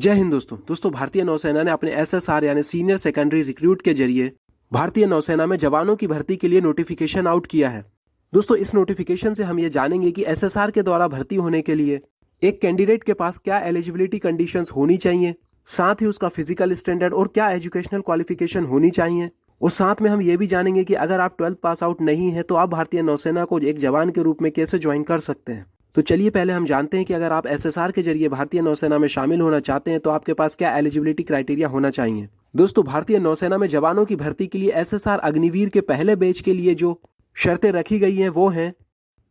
जय हिंद दोस्तों भारतीय नौसेना ने अपने एसएसआर यानी सीनियर सेकेंडरी रिक्रूट के जरिए भारतीय नौसेना में जवानों की भर्ती के लिए नोटिफिकेशन आउट किया है। दोस्तों इस नोटिफिकेशन से हम ये जानेंगे कि एसएसआर के द्वारा भर्ती होने के लिए एक कैंडिडेट के पास क्या एलिजिबिलिटी कंडीशंस होनी चाहिए, साथ ही उसका फिजिकल स्टैंडर्ड और क्या एजुकेशनल क्वालिफिकेशन होनी चाहिए, और साथ में हम ये भी जानेंगे कि अगर आप 12th पास आउट नहीं है तो आप भारतीय नौसेना को एक जवान के रूप में कैसे ज्वाइन कर सकते हैं। तो चलिए पहले हम जानते हैं कि अगर आप एसएसआर के जरिए भारतीय नौसेना में शामिल होना चाहते हैं तो आपके पास क्या एलिजिबिलिटी क्राइटेरिया होना चाहिए। दोस्तों भारतीय नौसेना में जवानों की भर्ती के लिए एसएसआर अग्निवीर के पहले बैच के लिए जो शर्तें रखी गई हैं वो हैं,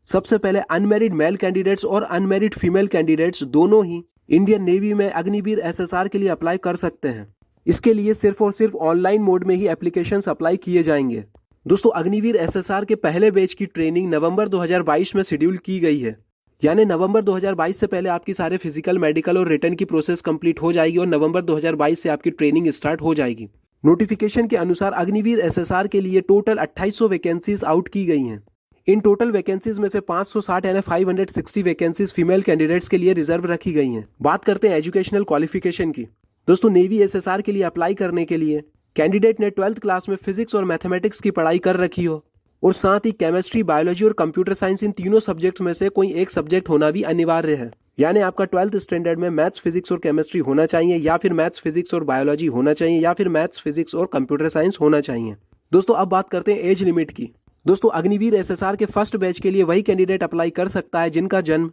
सबसे पहले अनमैरिड मेल कैंडिडेट्स और अनमैरिड फीमेल कैंडिडेट्स दोनों ही इंडियन नेवी में अग्निवीर एसएसआर के लिए अप्लाई कर सकते हैं। इसके लिए सिर्फ और सिर्फ ऑनलाइन मोड में ही एप्लीकेशंस अप्लाई किए जाएंगे। दोस्तों अग्निवीर एसएसआर के पहले बैच की ट्रेनिंग नवंबर 2022 में शेड्यूल की गई है, यानी नवंबर 2022 से पहले आपकी सारे फिजिकल, मेडिकल और रिटर्न की प्रोसेस कंप्लीट हो जाएगी और नवंबर 2022 से आपकी ट्रेनिंग स्टार्ट हो जाएगी। नोटिफिकेशन के अनुसार अग्निवीर एसएसआर के लिए टोटल 2800 वैकेंसीज आउट की गई हैं। इन टोटल वैकेंसीज में से 560 यानी 560 वैकेंसीज फीमेल कैंडिडेट्स के लिए रिजर्व रखी गई हैं। बात करते हैं एजुकेशनल क्वालिफिकेशन की। दोस्तों नेवी एसएसआर के लिए अप्लाई करने के लिए कैंडिडेट ने 12th क्लास में फिजिक्स और मैथमेटिक्स की पढ़ाई कर रखी हो और साथ ही केमिस्ट्री, बायोलॉजी और कंप्यूटर साइंस इन तीनों सब्जेक्ट्स में से कोई एक सब्जेक्ट होना भी अनिवार्य है। यानी आपका 12th स्टैंडर्ड में मैथ्स, फिजिक्स और केमिस्ट्री होना चाहिए, या फिर मैथ्स, फिजिक्स और बायोलॉजी होना चाहिए, या फिर मैथ्स, फिजिक्स और कंप्यूटर साइंस होना चाहिए। दोस्तों अब बात करते हैं एज लिमिट की। दोस्तों अग्निवीर एसएसआर के फर्स्ट बैच के लिए वही कैंडिडेट अप्लाई कर सकता है जिनका जन्म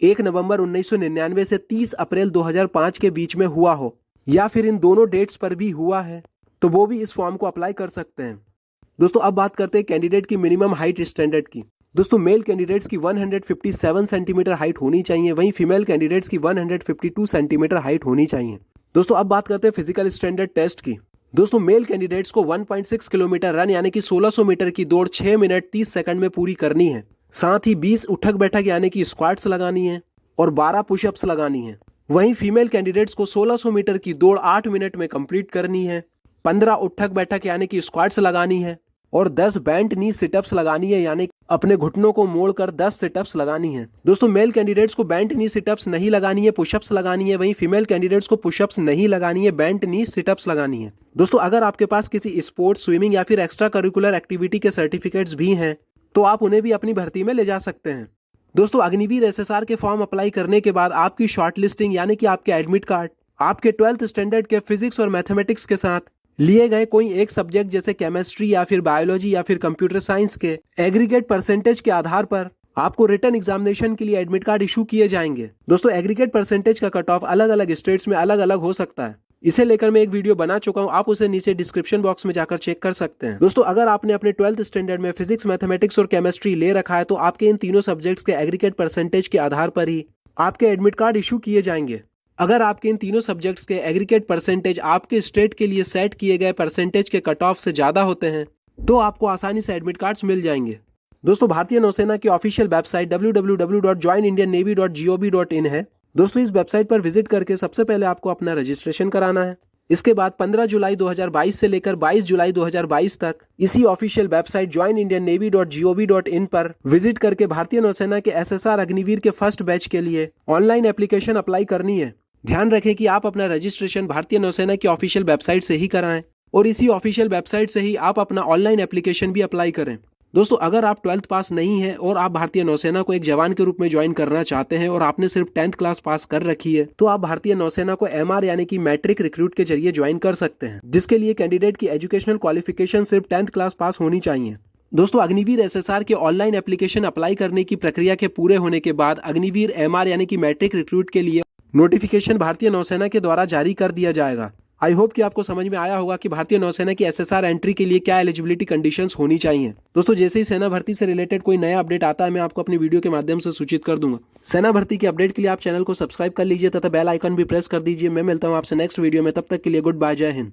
1 नवंबर 1999 से 30 अप्रैल 2005 के बीच में हुआ हो, या फिर इन दोनों डेट्स पर भी हुआ है तो वो भी इस फॉर्म को अप्लाई कर सकते हैं। दोस्तों अब बात करते हैं कैंडिडेट की मिनिमम हाइट स्टैंडर्ड की। दोस्तों मेल कैंडिडेट्स की 157 सेंटीमीटर हाइट होनी चाहिए, वहीं फीमेल कैंडिडेट्स की 152 सेंटीमीटर हाइट होनी चाहिए। दोस्तों अब बात करते हैं फिजिकल स्टैंडर्ड टेस्ट की। दोस्तों मेल कैंडिडेट्स को 1.6 किलोमीटर रन यानी कि 1600 मीटर की दौड़ 6 मिनट 30 सेकंड में पूरी करनी है। साथ ही 20 उठक बैठक यानी कि स्क्वाट्स लगानी है और 12 पुशअप्स लगानी है। वहीं फीमेल कैंडिडेट्स को 1600 मीटर की दौड़ 8 मिनट में कंप्लीट करनी है, 15 उठक बैठक यानी कि स्क्वाट्स लगानी है और 10 बेंट नी सिटअप्स लगानी है, यानी अपने घुटनों को मोड़कर 10 सिटअप्स लगानी है। दोस्तों मेल कैंडिडेट्स को बेंट नी सिटअप्स नहीं लगानी है, पुशअप्स लगानी है। वहीं फीमेल कैंडिडेट्स को पुशअप्स नहीं लगानी है, बेंट नी सिटअप्स लगानी है। दोस्तों अगर आपके पास किसी स्पोर्ट्स, स्विमिंग या फिर एक्स्ट्रा करिकुलर एक्टिविटी के सर्टिफिकेट्स भी हैं तो आप उन्हें भी अपनी भर्ती में ले जा सकते हैं। दोस्तों अग्निवीर एसएसआर के फॉर्म अप्लाई करने के बाद आपकी शॉर्ट लिस्टिंग यानी कि आपके एडमिट कार्ड आपके 12th स्टैंडर्ड के फिजिक्स और मैथमेटिक्स के साथ लिए गए कोई एक सब्जेक्ट जैसे केमिस्ट्री या फिर बायोलॉजी या फिर कंप्यूटर साइंस के एग्रीगेट परसेंटेज के आधार पर आपको रिटन एग्जामिनेशन के लिए एडमिट कार्ड इशू किए जाएंगे। दोस्तों एग्रीगेट परसेंटेज का कट ऑफ अलग अलग स्टेट्स में अलग अलग हो सकता है। इसे लेकर मैं एक वीडियो बना चुका हूं, आप उसे नीचे डिस्क्रिप्शन बॉक्स में जाकर चेक कर सकते हैं। दोस्तों अगर आपने अपने 12th स्टैंडर्ड में फिजिक्स, मैथमेटिक्स और केमिस्ट्री ले रखा है तो आपके इन तीनों सब्जेक्ट्स के एग्रीगेट परसेंटेज के आधार पर ही आपके एडमिट कार्ड इशू किए जाएंगे। अगर आपके इन तीनों सब्जेक्ट्स के एग्रीगेट परसेंटेज आपके स्टेट के लिए सेट किए गए परसेंटेज के कट ऑफ से ज्यादा होते हैं तो आपको आसानी से एडमिट कार्ड्स मिल जाएंगे। दोस्तों भारतीय नौसेना की ऑफिशियल वेबसाइट www.joinindiannavy.gov.in है। दोस्तों इस वेबसाइट पर विजिट करके सबसे पहले आपको अपना रजिस्ट्रेशन कराना है। इसके बाद 15 जुलाई 2022 से लेकर 22 जुलाई 2022 तक इसी ऑफिशियल वेबसाइट joinindiannavy.gov.in पर विजिट करके भारतीय नौसेना के एसएसआर अग्निवीर के फर्स्ट बैच के लिए ऑनलाइन एप्लीकेशन अप्लाई करनी है। ध्यान रखें कि आप अपना रजिस्ट्रेशन भारतीय नौसेना की ऑफिशियल वेबसाइट से ही कराएं और इसी ऑफिशियल वेबसाइट से ही आप अपना ऑनलाइन एप्लीकेशन भी अप्लाई करें। दोस्तों अगर आप 12th पास नहीं है और आप भारतीय नौसेना को एक जवान के रूप में ज्वाइन करना चाहते हैं और आपने सिर्फ 10th क्लास पास कर रखी है तो आप भारतीय नौसेना को एमआर यानी कि मैट्रिक रिक्रूट के जरिए ज्वाइन कर सकते हैं, जिसके लिए कैंडिडेट की एजुकेशनल क्वालिफिकेशन सिर्फ 10th क्लास पास होनी चाहिए। दोस्तों अग्निवीर एसएसआर के ऑनलाइन एप्लीकेशन अप्लाई करने की प्रक्रिया के पूरे होने के बाद अग्निवीर एमआर यानी कि मैट्रिक रिक्रूट के लिए नोटिफिकेशन भारतीय नौसेना के द्वारा जारी कर दिया जाएगा। आई होप कि आपको समझ में आया होगा कि भारतीय नौसेना की एसएसआर एंट्री के लिए क्या एलिजिबिलिटी कंडीशंस होनी चाहिए। दोस्तों जैसे ही सेना भर्ती से रिलेटेड कोई नया अपडेट आता है मैं आपको अपनी वीडियो के माध्यम से सूचित कर दूंगा। सेना भर्ती के अपडेट के लिए आप चैनल को सब्सक्राइब कर लीजिए तथा बेल आइकन भी प्रेस कर दीजिए। मैं मिलता हूं आपसे नेक्स्ट वीडियो में, तब तक के लिए गुड बाय, जय हिंद।